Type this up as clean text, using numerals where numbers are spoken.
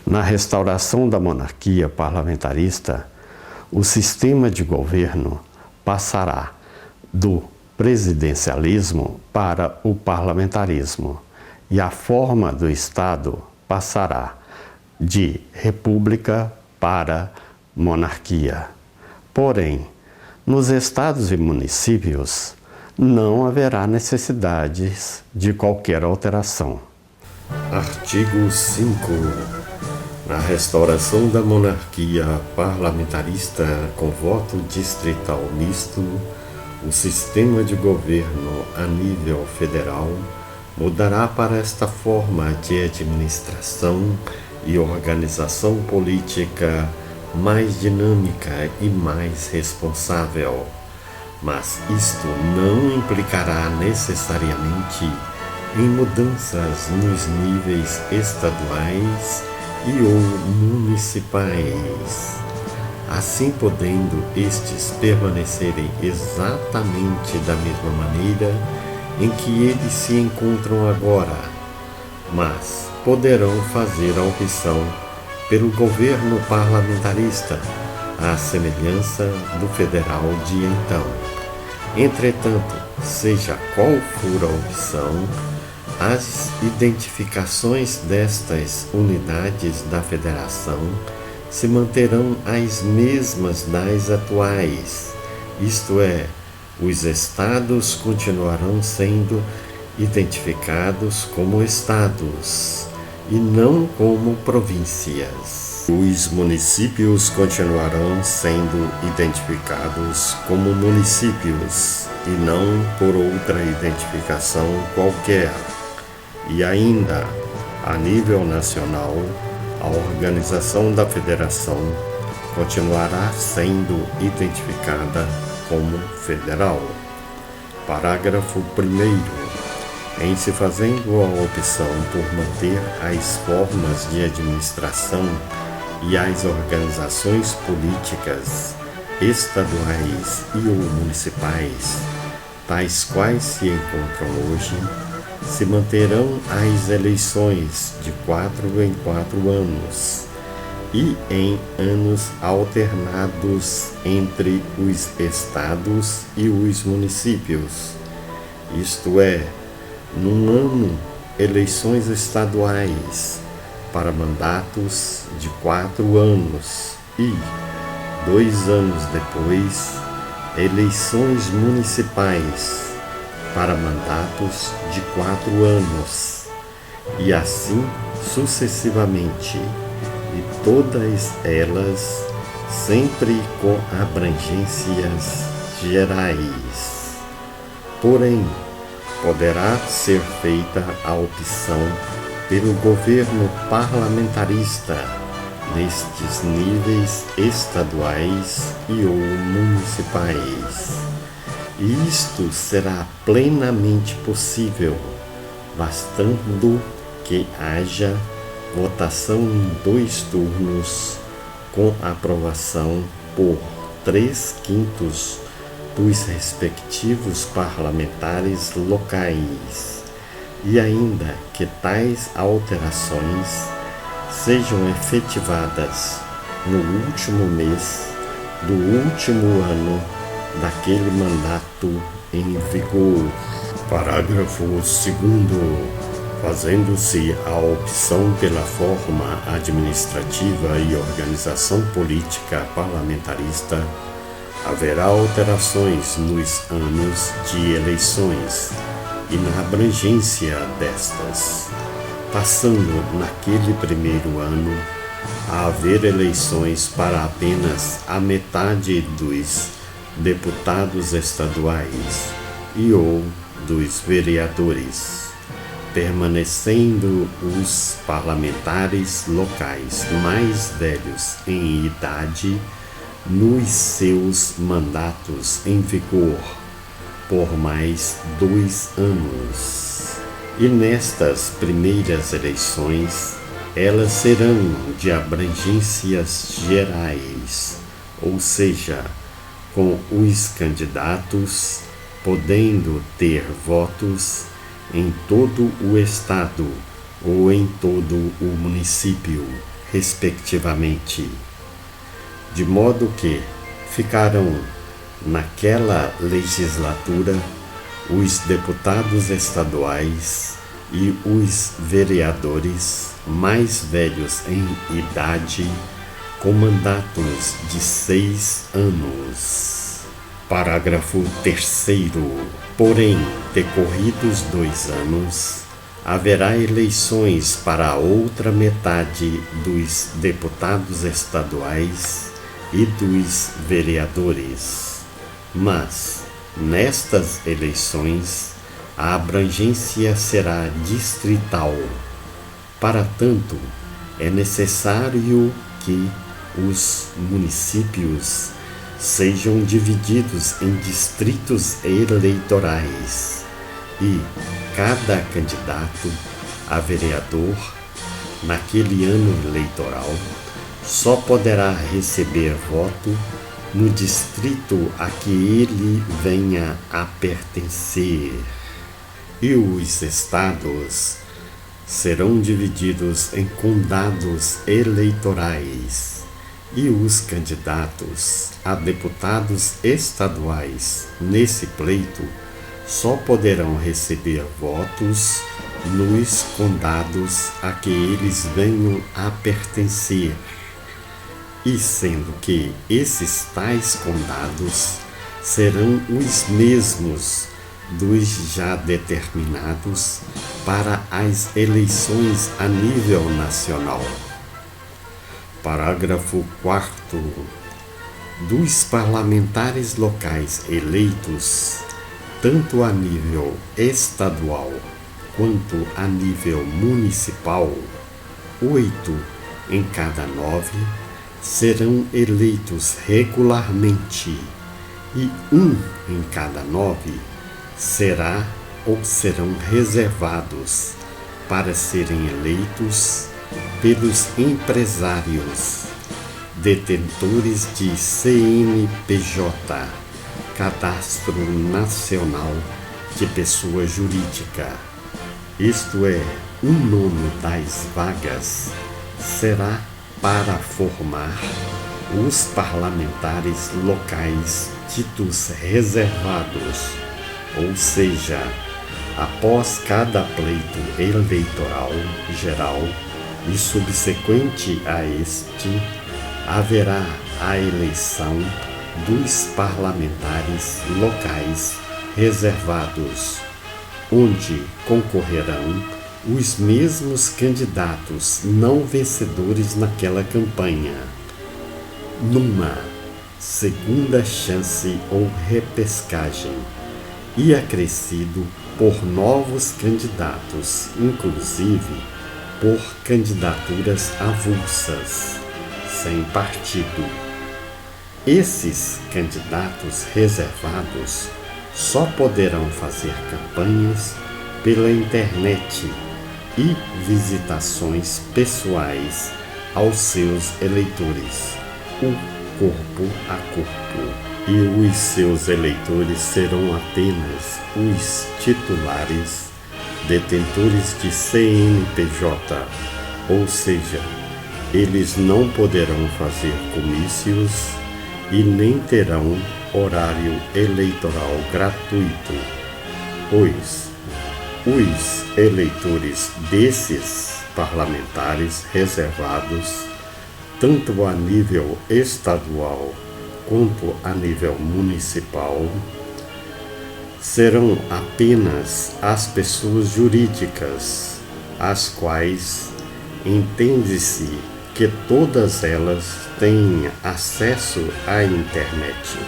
Na restauração da monarquia parlamentarista, o sistema de governo passará do presidencialismo para o parlamentarismo e a forma do Estado passará de república para monarquia. Porém, nos estados e municípios não haverá necessidades de qualquer alteração. Artigo 5. Na restauração da monarquia parlamentarista com voto distrital misto, o sistema de governo a nível federal mudará para esta forma de administração e organização política mais dinâmica e mais responsável. Mas isto não implicará necessariamente em mudanças nos níveis estaduais e ou municipais, assim podendo estes permanecerem exatamente da mesma maneira em que eles se encontram agora, mas poderão fazer a opção pelo governo parlamentarista, à semelhança do federal de então. Entretanto, seja qual for a opção, as identificações destas unidades da federação se manterão as mesmas das atuais, isto é, os estados continuarão sendo identificados como estados e não como províncias. Os municípios continuarão sendo identificados como municípios e não por outra identificação qualquer. E ainda, a nível nacional, a organização da federação continuará sendo identificada como federal. Parágrafo 1º. Em se fazendo a opção por manter as formas de administração e as organizações políticas estaduais e ou municipais, tais quais se encontram hoje, se manterão as eleições de 4 em 4 anos e em anos alternados entre os estados e os municípios, isto é, num ano, eleições estaduais para mandatos de 4 anos e, 2 anos depois, eleições municipais para mandatos de 4 anos, e assim sucessivamente, e todas elas sempre com abrangências gerais. Porém, poderá ser feita a opção pelo governo parlamentarista nestes níveis estaduais e ou municipais. E isto será plenamente possível, bastando que haja votação em 2 turnos com aprovação por 3/5 dos respectivos parlamentares locais, e ainda que tais alterações sejam efetivadas no último mês do último ano daquele mandato em vigor. Parágrafo 2º. Fazendo-se a opção pela forma administrativa e organização política parlamentarista, haverá alterações nos anos de eleições e na abrangência destas, passando naquele primeiro ano a haver eleições para apenas a metade dos deputados estaduais e ou dos vereadores, permanecendo os parlamentares locais mais velhos em idade nos seus mandatos em vigor por mais 2 anos. E nestas primeiras eleições, elas serão de abrangências gerais, ou seja, com os candidatos podendo ter votos em todo o estado ou em todo o município, respectivamente, de modo que ficarão naquela legislatura os deputados estaduais e os vereadores mais velhos em idade, com mandatos de 6 anos. Parágrafo 3º. Porém, decorridos 2 anos, haverá eleições para a outra metade dos deputados estaduais e dos vereadores. Mas, nestas eleições, a abrangência será distrital. Para tanto, é necessário que os municípios sejam divididos em distritos eleitorais e cada candidato a vereador naquele ano eleitoral só poderá receber voto no distrito a que ele venha a pertencer. E os estados serão divididos em condados eleitorais, e os candidatos a deputados estaduais nesse pleito só poderão receber votos nos condados a que eles venham a pertencer, e sendo que esses tais condados serão os mesmos dos já determinados para as eleições a nível nacional. Parágrafo 4º. Dos parlamentares locais eleitos, tanto a nível estadual quanto a nível municipal, 8 em cada 9 serão eleitos regularmente, e 1 em cada 9 serão reservados para serem eleitos pelos empresários detentores de CNPJ, Cadastro Nacional de Pessoa Jurídica. Isto é, 1/9 das vagas será para formar os parlamentares locais ditos reservados, ou seja, após cada pleito eleitoral geral e subsequente a este, haverá a eleição dos parlamentares locais reservados, onde concorrerão os mesmos candidatos não vencedores naquela campanha, numa segunda chance ou repescagem, e acrescido por novos candidatos, inclusive por candidaturas avulsas, sem partido. Esses candidatos reservados só poderão fazer campanhas pela internet e visitações pessoais aos seus eleitores, o corpo a corpo. E os seus eleitores serão apenas os titulares, detentores de CNPJ, ou seja, eles não poderão fazer comícios e nem terão horário eleitoral gratuito, pois os eleitores desses parlamentares reservados, tanto a nível estadual quanto a nível municipal, serão apenas as pessoas jurídicas, as quais entende-se que todas elas têm acesso à internet.